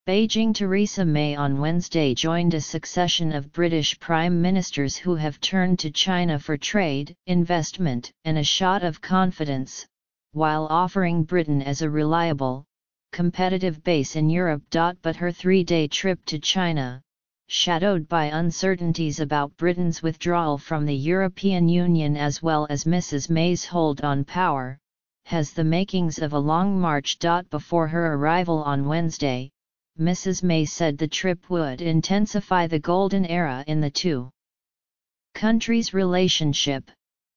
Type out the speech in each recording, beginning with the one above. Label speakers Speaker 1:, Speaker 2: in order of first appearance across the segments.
Speaker 1: Beijing. Theresa May on Wednesday joined a succession of British prime ministers who have turned to China for trade, investment, and a shot of confidence, while offering Britain as a reliable, competitive base in Europe. But her three-day trip to China, shadowed by uncertainties about Britain's withdrawal from the European Union as well as Mrs May's hold on power, has the makings of a long march. Before her arrival on Wednesday, Mrs May said the trip would intensify the golden era in the two countries' relationship,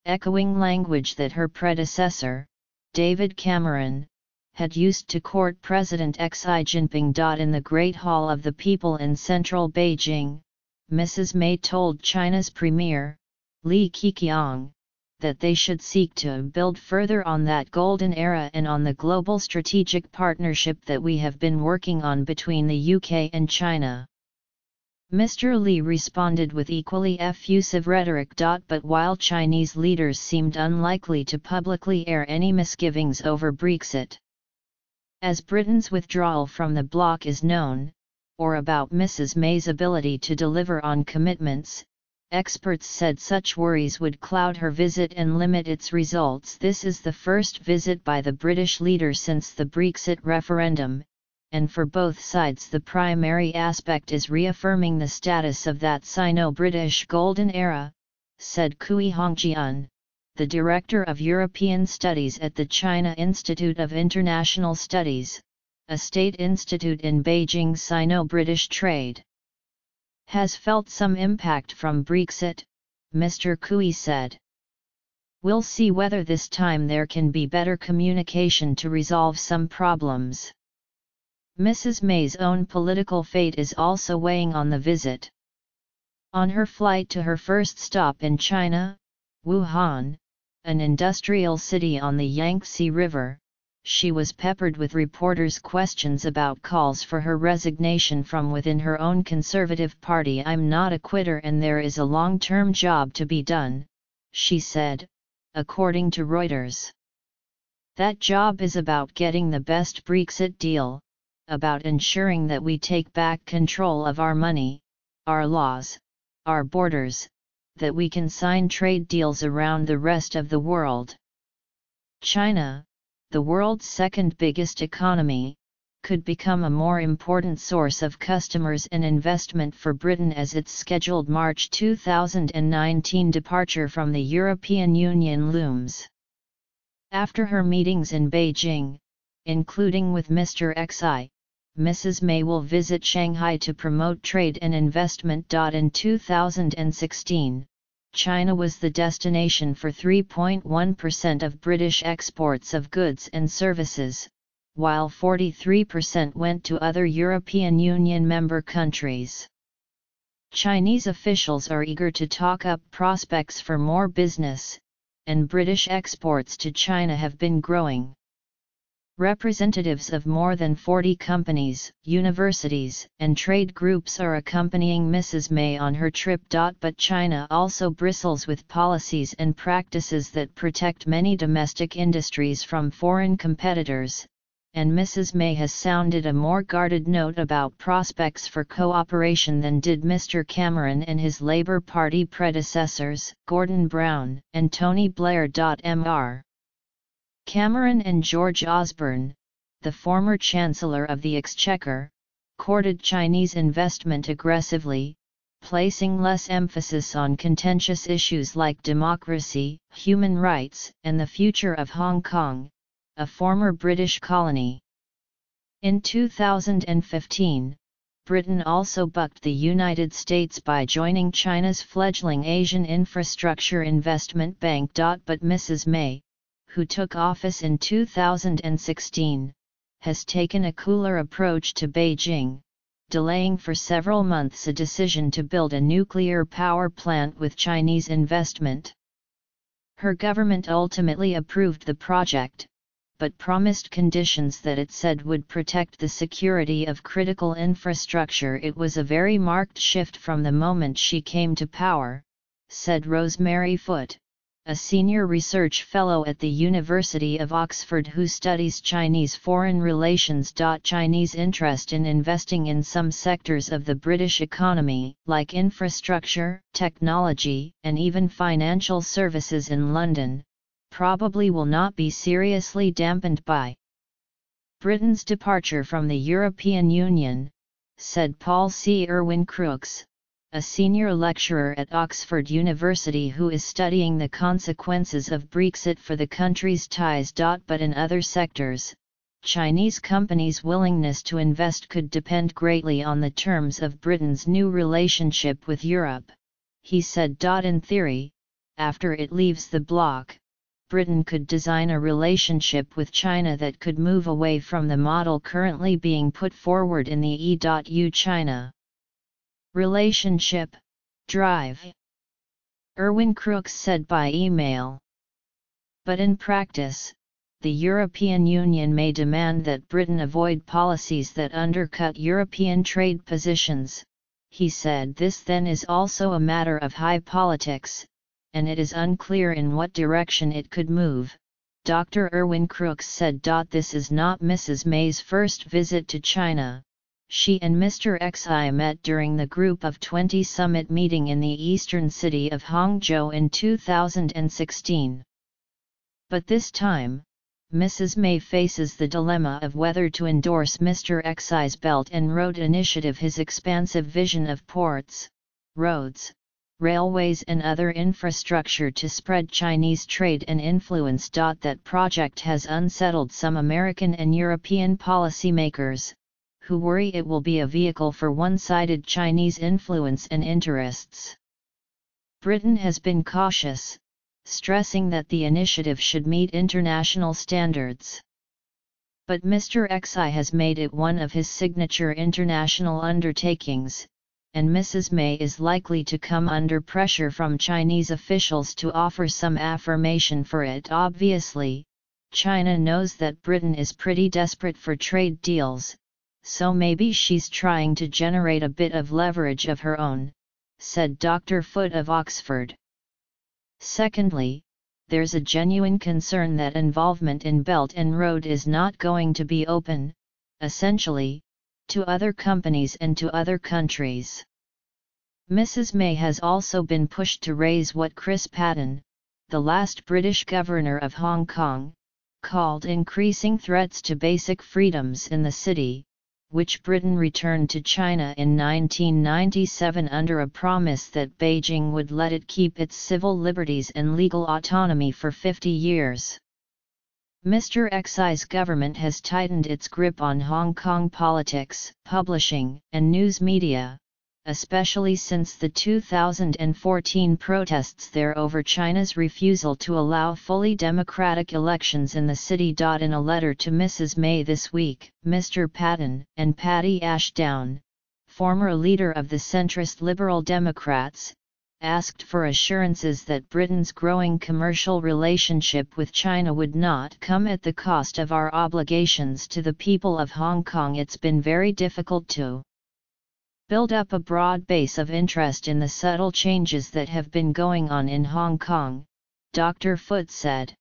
Speaker 1: echoing language that her predecessor, David Cameron, had used to court President Xi Jinping. In the Great Hall of the People in central Beijing, Mrs May told China's Premier, Li Keqiang, that they should seek to build further on that golden era and on the global strategic partnership that we have been working on between the UK and China. Mr. Li responded with equally effusive rhetoric. But while Chinese leaders seemed unlikely to publicly air any misgivings over Brexit, as Britain's withdrawal from the bloc is known, or about Mrs May's ability to deliver on commitments, experts said such worries would cloud her visit and limit its results. This is the first visit by the British leader since the Brexit referendum, and for both sides the primary aspect is reaffirming the status of that Sino-British golden era, said Cui Hongjian, the Director of European Studies at the China Institute of International Studies, a state institute in Beijing. Sino-British trade has felt some impact from Brexit, Mr. Cui said. We'll see whether this time there can be better communication to resolve some problems. Mrs. May's own political fate is also weighing on the visit. On her flight to her first stop in China, Wuhan, an industrial city on the Yangtze River, she was peppered with reporters' questions about calls for her resignation from within her own Conservative Party. I'm not a quitter and there is a long-term job to be done, she said, according to Reuters. That job is about getting the best Brexit deal, about ensuring that we take back control of our money, our laws, our borders, that we can sign trade deals around the rest of the world. China, the world's second biggest economy, could become a more important source of customers and investment for Britain as its scheduled March 2019 departure from the European Union looms. After her meetings in Beijing, including with Mr. Xi, Mrs. May will visit Shanghai to promote trade and investment. In 2016, China was the destination for 3.1% of British exports of goods and services, while 43% went to other European Union member countries. Chinese officials are eager to talk up prospects for more business, and British exports to China have been growing. Representatives of more than 40 companies, universities, and trade groups are accompanying Mrs. May on her trip. But China also bristles with policies and practices that protect many domestic industries from foreign competitors, and Mrs. May has sounded a more guarded note about prospects for cooperation than did Mr. Cameron and his Labour Party predecessors, Gordon Brown and Tony Blair. Mr. Cameron and George Osborne, the former Chancellor of the Exchequer, courted Chinese investment aggressively, placing less emphasis on contentious issues like democracy, human rights, and the future of Hong Kong, a former British colony. In 2015, Britain also bucked the United States by joining China's fledgling Asian Infrastructure Investment Bank. But Mrs. May, who took office in 2016, has taken a cooler approach to Beijing, delaying for several months a decision to build a nuclear power plant with Chinese investment. Her government ultimately approved the project, but promised conditions that it said would protect the security of critical infrastructure. It was a very marked shift from the moment she came to power, said Rosemary Foote, a senior research fellow at the University of Oxford who studies Chinese foreign relations. Chinese interest in investing in some sectors of the British economy, like infrastructure, technology, and even financial services in London, probably will not be seriously dampened by Britain's departure from the European Union, said Paul C. Irwin Crooks, a senior lecturer at Oxford University who is studying the consequences of Brexit for the country's ties. But in other sectors, Chinese companies' willingness to invest could depend greatly on the terms of Britain's new relationship with Europe, he said. In theory, after it leaves the bloc, Britain could design a relationship with China that could move away from the model currently being put forward in the EU-China relationship drive, Irwin Crooks said by email. But in practice, the European Union may demand that Britain avoid policies that undercut European trade positions, he said. This then is also a matter of high politics, and it is unclear in what direction it could move, Dr. Irwin Crooks said. This is not Mrs. May's first visit to China. She and Mr. Xi met during the Group of 20 summit meeting in the eastern city of Hangzhou in 2016. But this time, Mrs. May faces the dilemma of whether to endorse Mr. Xi's Belt and Road Initiative, his expansive vision of ports, roads, railways and other infrastructure to spread Chinese trade and influence. That project has unsettled some American and European policymakers, who worry it will be a vehicle for one-sided Chinese influence and interests. Britain has been cautious, stressing that the initiative should meet international standards. But Mr. Xi has made it one of his signature international undertakings, and Mrs. May is likely to come under pressure from Chinese officials to offer some affirmation for it. Obviously, China knows that Britain is pretty desperate for trade deals, so maybe she's trying to generate a bit of leverage of her own, said Dr. Foote of Oxford. Secondly, there's a genuine concern that involvement in Belt and Road is not going to be open, essentially, to other companies and to other countries. Mrs. May has also been pushed to raise what Chris Patten, the last British governor of Hong Kong, called increasing threats to basic freedoms in the city, which Britain returned to China in 1997 under a promise that Beijing would let it keep its civil liberties and legal autonomy for 50 years. Mr. Xi's government has tightened its grip on Hong Kong politics, publishing, and news media, especially since the 2014 protests there over China's refusal to allow fully democratic elections in the city. In a letter to Mrs. May this week, Mr. Patten and Paddy Ashdown, former leader of the centrist Liberal Democrats, asked for assurances that Britain's growing commercial relationship with China would not come at the cost of our obligations to the people of Hong Kong. It's been very difficult to build up a broad base of interest in the subtle changes that have been going on in Hong Kong, Dr. Foote said.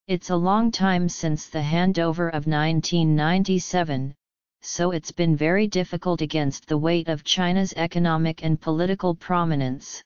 Speaker 1: It's a long time since the handover of 1997, so it's been very difficult against the weight of China's economic and political prominence.